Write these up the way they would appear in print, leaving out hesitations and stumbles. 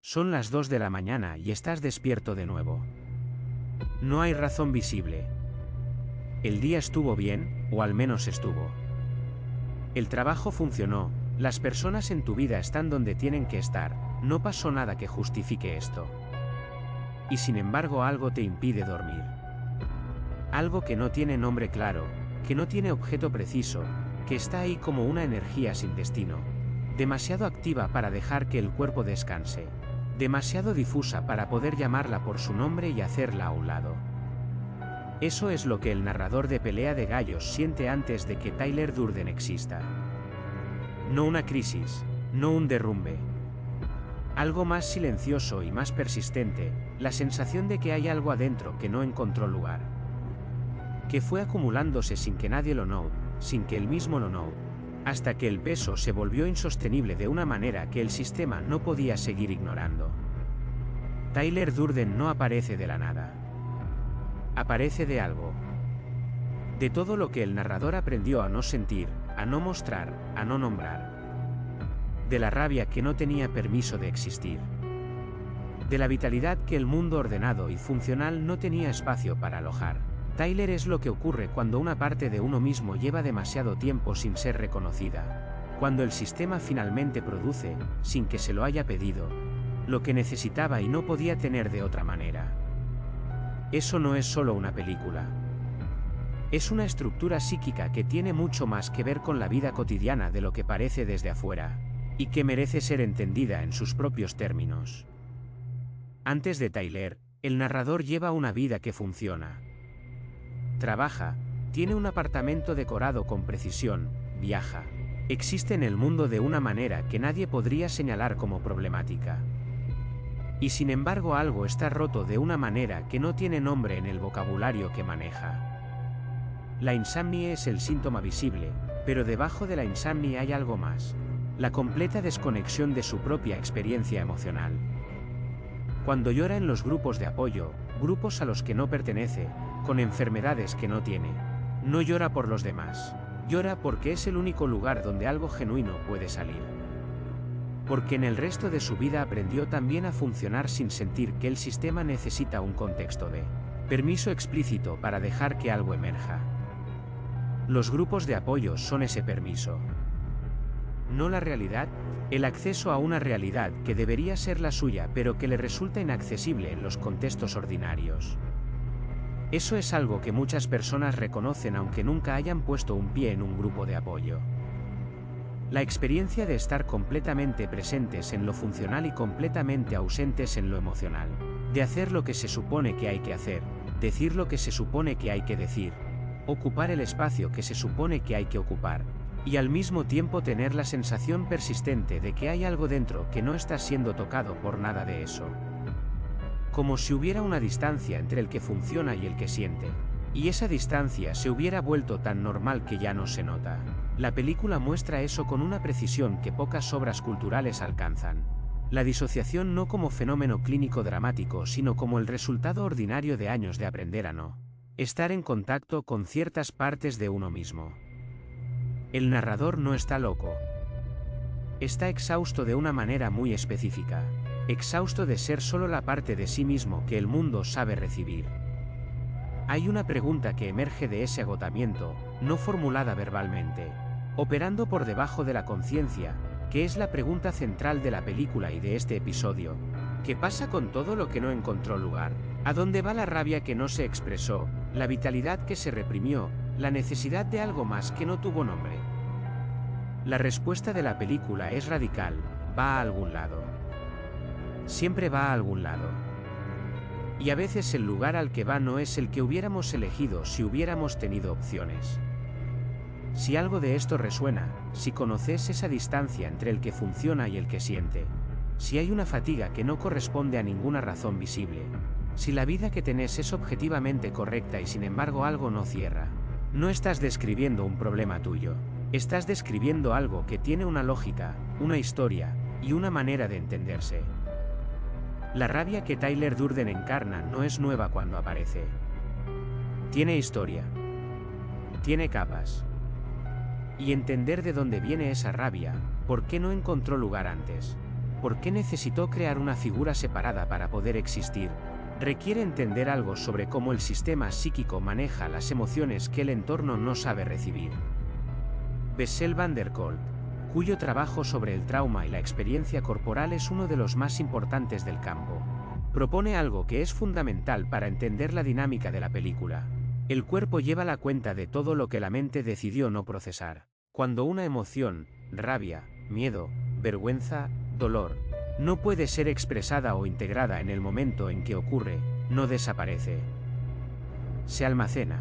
Son las 2 de la mañana y estás despierto de nuevo. No hay razón visible. El día estuvo bien, o al menos estuvo. El trabajo funcionó, las personas en tu vida están donde tienen que estar, no pasó nada que justifique esto. Y sin embargo algo te impide dormir. Algo que no tiene nombre claro, que no tiene objeto preciso, que está ahí como una energía sin destino, demasiado activa para dejar que el cuerpo descanse, demasiado difusa para poder llamarla por su nombre y hacerla a un lado. Eso es lo que el narrador de Pelea de Gallos siente antes de que Tyler Durden exista. No una crisis, no un derrumbe. Algo más silencioso y más persistente, la sensación de que hay algo adentro que no encontró lugar. Que fue acumulándose sin que nadie lo note, sin que él mismo lo note, hasta que el peso se volvió insostenible de una manera que el sistema no podía seguir ignorando. Tyler Durden no aparece de la nada. Aparece de algo. De todo lo que el narrador aprendió a no sentir, a no mostrar, a no nombrar. De la rabia que no tenía permiso de existir. De la vitalidad que el mundo ordenado y funcional no tenía espacio para alojar. Tyler es lo que ocurre cuando una parte de uno mismo lleva demasiado tiempo sin ser reconocida. Cuando el sistema finalmente produce, sin que se lo haya pedido, lo que necesitaba y no podía tener de otra manera. Eso no es solo una película. Es una estructura psíquica que tiene mucho más que ver con la vida cotidiana de lo que parece desde afuera, y que merece ser entendida en sus propios términos. Antes de Tyler, el narrador lleva una vida que funciona. Trabaja, tiene un apartamento decorado con precisión, viaja. Existe en el mundo de una manera que nadie podría señalar como problemática. Y sin embargo algo está roto de una manera que no tiene nombre en el vocabulario que maneja. La insomnia es el síntoma visible, pero debajo de la insomnia hay algo más. La completa desconexión de su propia experiencia emocional. Cuando llora en los grupos de apoyo, grupos a los que no pertenece, con enfermedades que no tiene, no llora por los demás, llora porque es el único lugar donde algo genuino puede salir. Porque en el resto de su vida aprendió también a funcionar sin sentir que el sistema necesita un contexto de permiso explícito para dejar que algo emerja. Los grupos de apoyo son ese permiso. No la realidad, el acceso a una realidad que debería ser la suya pero que le resulta inaccesible en los contextos ordinarios. Eso es algo que muchas personas reconocen aunque nunca hayan puesto un pie en un grupo de apoyo. La experiencia de estar completamente presentes en lo funcional y completamente ausentes en lo emocional. De hacer lo que se supone que hay que hacer, decir lo que se supone que hay que decir, ocupar el espacio que se supone que hay que ocupar, y al mismo tiempo tener la sensación persistente de que hay algo dentro que no está siendo tocado por nada de eso. Como si hubiera una distancia entre el que funciona y el que siente, y esa distancia se hubiera vuelto tan normal que ya no se nota. La película muestra eso con una precisión que pocas obras culturales alcanzan. La disociación no como fenómeno clínico dramático, sino como el resultado ordinario de años de aprender a no estar en contacto con ciertas partes de uno mismo. El narrador no está loco. Está exhausto de una manera muy específica. Exhausto de ser solo la parte de sí mismo que el mundo sabe recibir. Hay una pregunta que emerge de ese agotamiento, no formulada verbalmente, operando por debajo de la conciencia, que es la pregunta central de la película y de este episodio. ¿Qué pasa con todo lo que no encontró lugar? ¿A dónde va la rabia que no se expresó, la vitalidad que se reprimió, la necesidad de algo más que no tuvo nombre? La respuesta de la película es radical, va a algún lado. Siempre va a algún lado. Y a veces el lugar al que va no es el que hubiéramos elegido si hubiéramos tenido opciones. Si algo de esto resuena, si conoces esa distancia entre el que funciona y el que siente, si hay una fatiga que no corresponde a ninguna razón visible, si la vida que tenés es objetivamente correcta y sin embargo algo no cierra, no estás describiendo un problema tuyo, estás describiendo algo que tiene una lógica, una historia y una manera de entenderse. La rabia que Tyler Durden encarna no es nueva cuando aparece. Tiene historia. Tiene capas. Y entender de dónde viene esa rabia, por qué no encontró lugar antes, ¿Por qué necesitó crear una figura separada para poder existir? Requiere entender algo sobre cómo el sistema psíquico maneja las emociones que el entorno no sabe recibir. Bessel van der Kolk, cuyo trabajo sobre el trauma y la experiencia corporal es uno de los más importantes del campo, propone algo que es fundamental para entender la dinámica de la película. El cuerpo lleva la cuenta de todo lo que la mente decidió no procesar. Cuando una emoción, rabia, miedo, vergüenza, dolor, no puede ser expresada o integrada en el momento en que ocurre, no desaparece. Se almacena.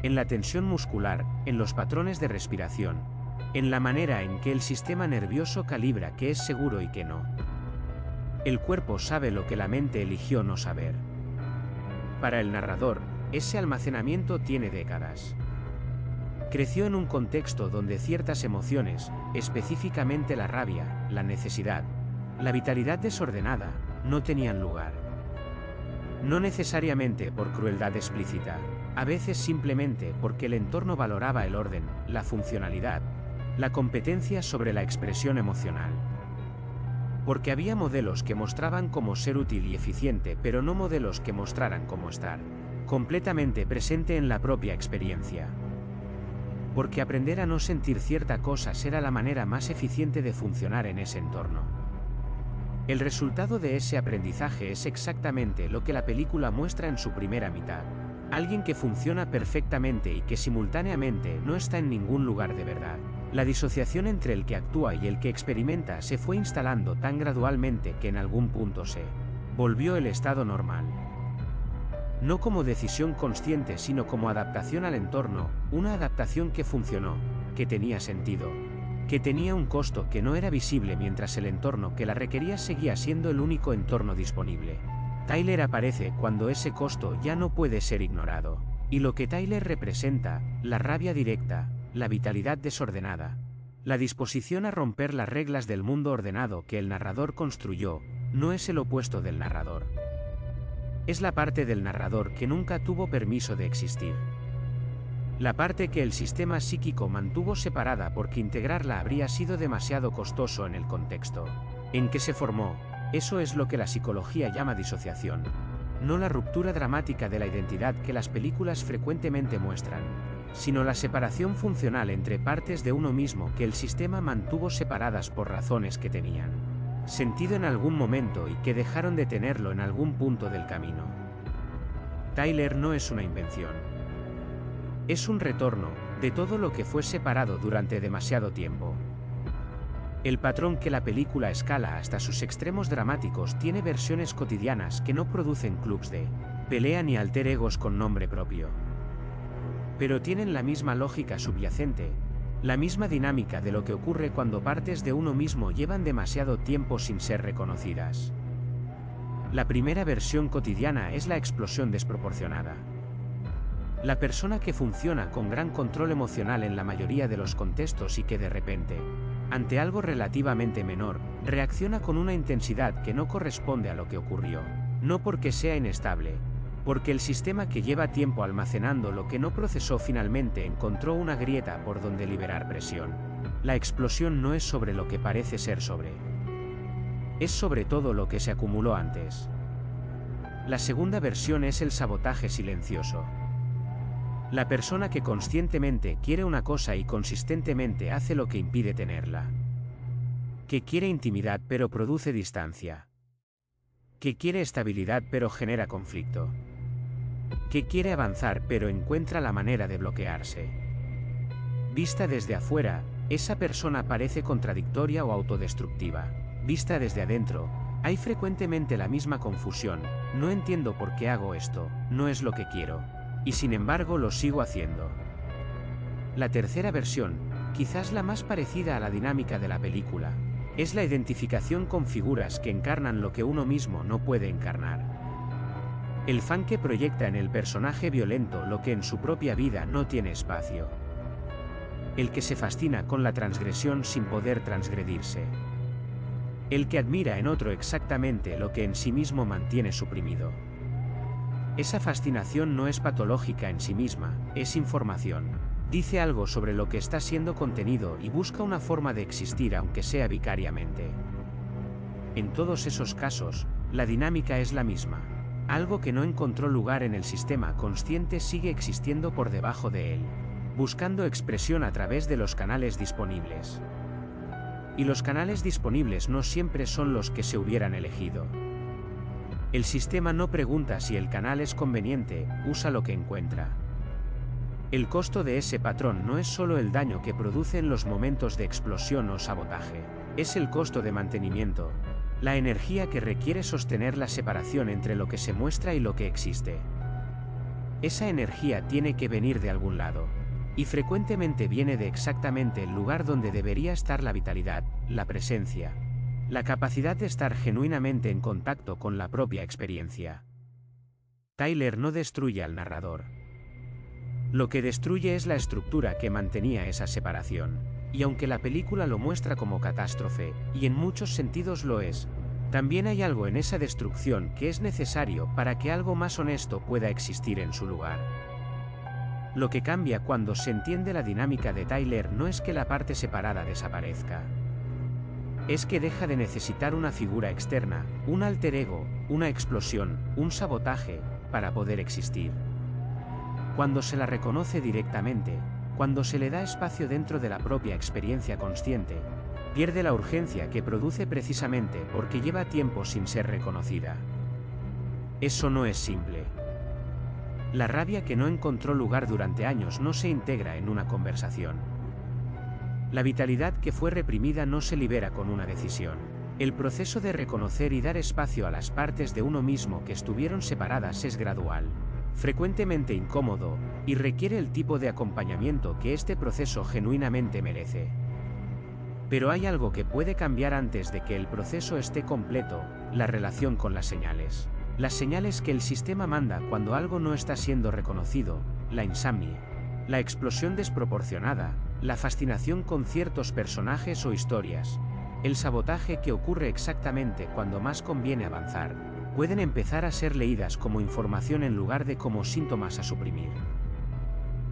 En la tensión muscular, en los patrones de respiración, en la manera en que el sistema nervioso calibra qué es seguro y qué no. El cuerpo sabe lo que la mente eligió no saber. Para el narrador, ese almacenamiento tiene décadas. Creció en un contexto donde ciertas emociones, específicamente la rabia, la necesidad, la vitalidad desordenada, no tenían lugar. No necesariamente por crueldad explícita, a veces simplemente porque el entorno valoraba el orden, la funcionalidad, la competencia sobre la expresión emocional. Porque había modelos que mostraban cómo ser útil y eficiente, pero no modelos que mostraran cómo estar completamente presente en la propia experiencia. Porque aprender a no sentir cierta cosa era la manera más eficiente de funcionar en ese entorno. El resultado de ese aprendizaje es exactamente lo que la película muestra en su primera mitad. Alguien que funciona perfectamente y que simultáneamente no está en ningún lugar de verdad. La disociación entre el que actúa y el que experimenta se fue instalando tan gradualmente que en algún punto se volvió el estado normal. No como decisión consciente sino como adaptación al entorno, una adaptación que funcionó, que tenía sentido, que tenía un costo que no era visible mientras el entorno que la requería seguía siendo el único entorno disponible. Tyler aparece cuando ese costo ya no puede ser ignorado. Y lo que Tyler representa, la rabia directa, la vitalidad desordenada, la disposición a romper las reglas del mundo ordenado que el narrador construyó, no es el opuesto del narrador. Es la parte del narrador que nunca tuvo permiso de existir. La parte que el sistema psíquico mantuvo separada porque integrarla habría sido demasiado costoso en el contexto en que se formó. Eso es lo que la psicología llama disociación. No la ruptura dramática de la identidad que las películas frecuentemente muestran, sino la separación funcional entre partes de uno mismo que el sistema mantuvo separadas por razones que tenían sentido en algún momento y que dejaron de tenerlo en algún punto del camino. Tyler no es una invención. Es un retorno de todo lo que fue separado durante demasiado tiempo. El patrón que la película escala hasta sus extremos dramáticos tiene versiones cotidianas que no producen clubs de pelea ni alter egos con nombre propio. Pero tienen la misma lógica subyacente, la misma dinámica de lo que ocurre cuando partes de uno mismo llevan demasiado tiempo sin ser reconocidas. La primera versión cotidiana es la explosión desproporcionada. La persona que funciona con gran control emocional en la mayoría de los contextos y que de repente, ante algo relativamente menor, reacciona con una intensidad que no corresponde a lo que ocurrió, no porque sea inestable, porque el sistema que lleva tiempo almacenando lo que no procesó finalmente encontró una grieta por donde liberar presión. La explosión no es sobre lo que parece ser sobre. Es sobre todo lo que se acumuló antes. La segunda versión es el sabotaje silencioso. La persona que conscientemente quiere una cosa y consistentemente hace lo que impide tenerla. Que quiere intimidad pero produce distancia. Que quiere estabilidad pero genera conflicto. Que quiere avanzar pero encuentra la manera de bloquearse. Vista desde afuera, esa persona parece contradictoria o autodestructiva. Vista desde adentro, hay frecuentemente la misma confusión, no entiendo por qué hago esto, no es lo que quiero, y sin embargo lo sigo haciendo. La tercera versión, quizás la más parecida a la dinámica de la película, es la identificación con figuras que encarnan lo que uno mismo no puede encarnar. El fan que proyecta en el personaje violento lo que en su propia vida no tiene espacio. El que se fascina con la transgresión sin poder transgredirse. El que admira en otro exactamente lo que en sí mismo mantiene suprimido. Esa fascinación no es patológica en sí misma, es información. Dice algo sobre lo que está siendo contenido y busca una forma de existir aunque sea vicariamente. En todos esos casos, la dinámica es la misma. Algo que no encontró lugar en el sistema consciente sigue existiendo por debajo de él, buscando expresión a través de los canales disponibles. Y los canales disponibles no siempre son los que se hubieran elegido. El sistema no pregunta si el canal es conveniente, usa lo que encuentra. El costo de ese patrón no es solo el daño que produce en los momentos de explosión o sabotaje, es el costo de mantenimiento, la energía que requiere sostener la separación entre lo que se muestra y lo que existe. Esa energía tiene que venir de algún lado, y frecuentemente viene de exactamente el lugar donde debería estar la vitalidad, la presencia, la capacidad de estar genuinamente en contacto con la propia experiencia. Tyler no destruye al narrador. Lo que destruye es la estructura que mantenía esa separación, y aunque la película lo muestra como catástrofe, y en muchos sentidos lo es, también hay algo en esa destrucción que es necesario para que algo más honesto pueda existir en su lugar. Lo que cambia cuando se entiende la dinámica de Tyler no es que la parte separada desaparezca. Es que deja de necesitar una figura externa, un alter ego, una explosión, un sabotaje, para poder existir. Cuando se la reconoce directamente, cuando se le da espacio dentro de la propia experiencia consciente, pierde la urgencia que produce precisamente porque lleva tiempo sin ser reconocida. Eso no es simple. La rabia que no encontró lugar durante años no se integra en una conversación. La vitalidad que fue reprimida no se libera con una decisión. El proceso de reconocer y dar espacio a las partes de uno mismo que estuvieron separadas es gradual, frecuentemente incómodo, y requiere el tipo de acompañamiento que este proceso genuinamente merece. Pero hay algo que puede cambiar antes de que el proceso esté completo: la relación con las señales. Las señales que el sistema manda cuando algo no está siendo reconocido, la insomnia, la explosión desproporcionada, la fascinación con ciertos personajes o historias, el sabotaje que ocurre exactamente cuando más conviene avanzar, pueden empezar a ser leídas como información en lugar de como síntomas a suprimir.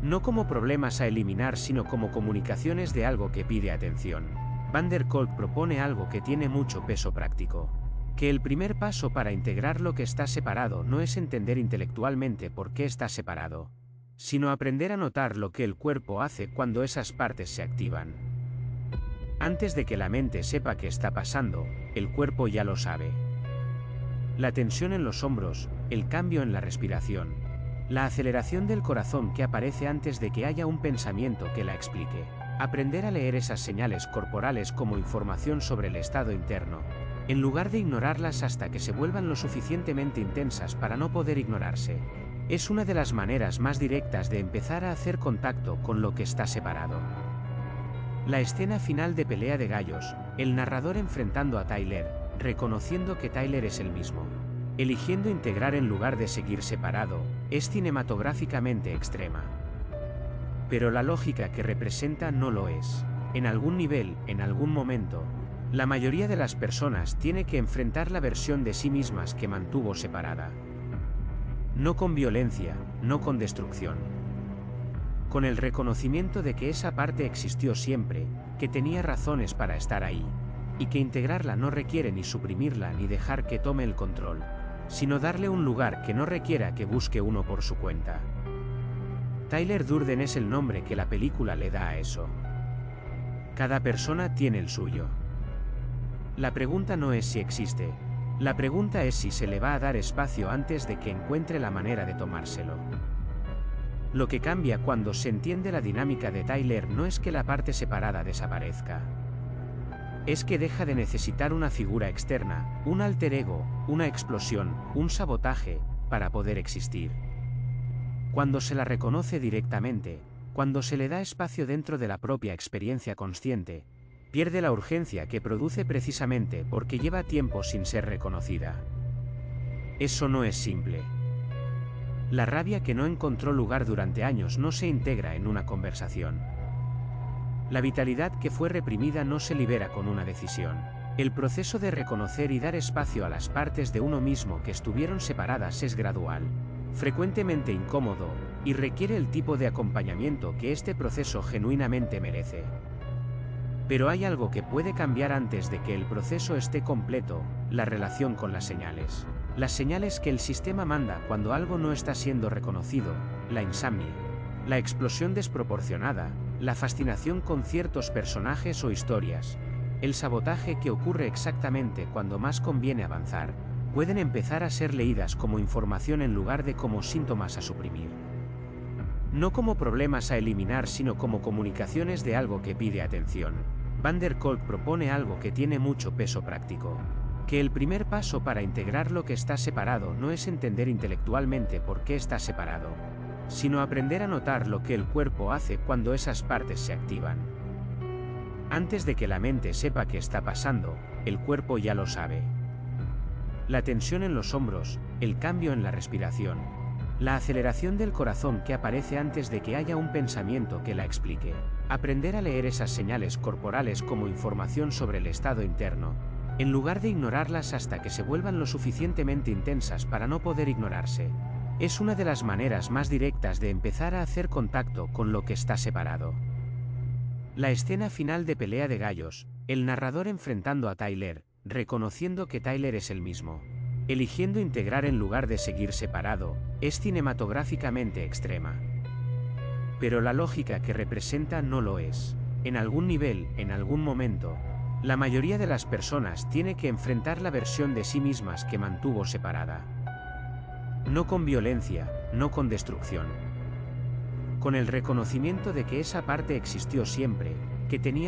No como problemas a eliminar, sino como comunicaciones de algo que pide atención. Van der Kolk propone algo que tiene mucho peso práctico: que el primer paso para integrar lo que está separado no es entender intelectualmente por qué está separado, sino aprender a notar lo que el cuerpo hace cuando esas partes se activan. Antes de que la mente sepa qué está pasando, el cuerpo ya lo sabe. La tensión en los hombros, el cambio en la respiración, la aceleración del corazón que aparece antes de que haya un pensamiento que la explique. Aprender a leer esas señales corporales como información sobre el estado interno, en lugar de ignorarlas hasta que se vuelvan lo suficientemente intensas para no poder ignorarse, es una de las maneras más directas de empezar a hacer contacto con lo que está separado. La escena final de Pelea de Gallos, el narrador enfrentando a Tyler, reconociendo que Tyler es el mismo, eligiendo integrar en lugar de seguir separado, es cinematográficamente extrema. Pero la lógica que representa no lo es. En algún nivel, en algún momento, la mayoría de las personas tiene que enfrentar la versión de sí mismas que mantuvo separada. No con violencia, no con destrucción. Con el reconocimiento de que esa parte existió siempre, que tenía razones para estar ahí, y que integrarla no requiere ni suprimirla ni dejar que tome el control, sino darle un lugar que no requiera que busque uno por su cuenta. Tyler Durden es el nombre que la película le da a eso. Cada persona tiene el suyo. La pregunta no es si existe, la pregunta es si se le va a dar espacio antes de que encuentre la manera de tomárselo. Lo que cambia cuando se entiende la dinámica de Tyler no es que la parte separada desaparezca. Es que deja de necesitar una figura externa, un alter ego, una explosión, un sabotaje, para poder existir. Cuando se la reconoce directamente, cuando se le da espacio dentro de la propia experiencia consciente, pierde la urgencia que produce precisamente porque lleva tiempo sin ser reconocida. Eso no es simple. La rabia que no encontró lugar durante años no se integra en una conversación. La vitalidad que fue reprimida no se libera con una decisión. El proceso de reconocer y dar espacio a las partes de uno mismo que estuvieron separadas es gradual, frecuentemente incómodo, y requiere el tipo de acompañamiento que este proceso genuinamente merece. Pero hay algo que puede cambiar antes de que el proceso esté completo: la relación con las señales. Las señales que el sistema manda cuando algo no está siendo reconocido: la insomnia, la explosión desproporcionada, la fascinación con ciertos personajes o historias, el sabotaje que ocurre exactamente cuando más conviene avanzar, pueden empezar a ser leídas como información en lugar de como síntomas a suprimir. No como problemas a eliminar, sino como comunicaciones de algo que pide atención. Van der Kolk propone algo que tiene mucho peso práctico: que el primer paso para integrar lo que está separado no es entender intelectualmente por qué está separado, sino aprender a notar lo que el cuerpo hace cuando esas partes se activan. Antes de que la mente sepa qué está pasando, el cuerpo ya lo sabe. La tensión en los hombros, el cambio en la respiración, la aceleración del corazón que aparece antes de que haya un pensamiento que la explique. Aprender a leer esas señales corporales como información sobre el estado interno, en lugar de ignorarlas hasta que se vuelvan lo suficientemente intensas para no poder ignorarse, es una de las maneras más directas de empezar a hacer contacto con lo que está separado. La escena final de Pelea de Gallos, el narrador enfrentando a Tyler, reconociendo que Tyler es el mismo, eligiendo integrar en lugar de seguir separado, es cinematográficamente extrema. Pero la lógica que representa no lo es. En algún nivel, en algún momento, la mayoría de las personas tiene que enfrentar la versión de sí mismas que mantuvo separada. No con violencia, no con destrucción. Con el reconocimiento de que esa parte existió siempre, que tenía